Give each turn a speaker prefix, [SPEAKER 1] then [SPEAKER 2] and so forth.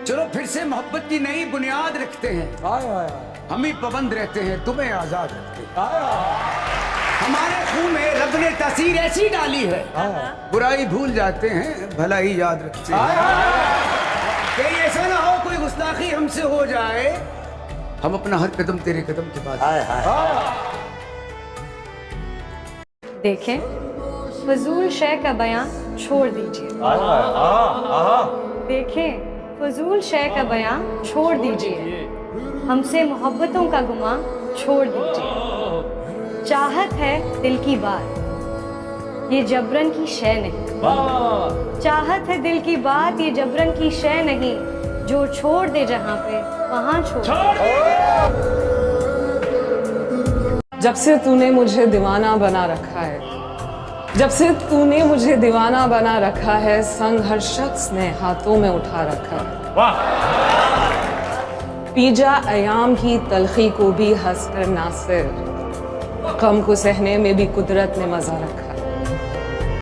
[SPEAKER 1] चलो फिर से मोहब्बत की नई बुनियाद रखते हैं। हम ही पाबंद रहते हैं, तुम्हें आजाद रखते हैं। हमारे खून में रब ने तासीर ऐसी डाली है, बुराई भूल जाते हैं, भलाई याद रखते हैं। कहीं ऐसा ना हो कोई गुस्ताखी हमसे हो जाए, हम अपना हर कदम तेरे कदम के बाद।
[SPEAKER 2] देखें, फजूल शय का बयां छोड़ दीजिए। देखें, फजूल शय का बयां छोड़ दीजिए। हमसे मोहब्बतों का गुमां छोड़ दीजिए। चाहत है दिल की बात, ये जबरन की शय नहीं। चाहत है दिल की बात, ये जबरन की शय नहीं। जो छोड़ दे जहाँ पे वहाँ छोड़ दे।
[SPEAKER 3] जब से तूने मुझे दीवाना बना रखा है, जब से तूने मुझे दीवाना बना रखा है, संग हर शख्स ने हाथों में उठा रखा है। पीजा अयाम की तलखी को भी हंसकर नासिर, गम को सहने में भी कुदरत ने मजा रखा।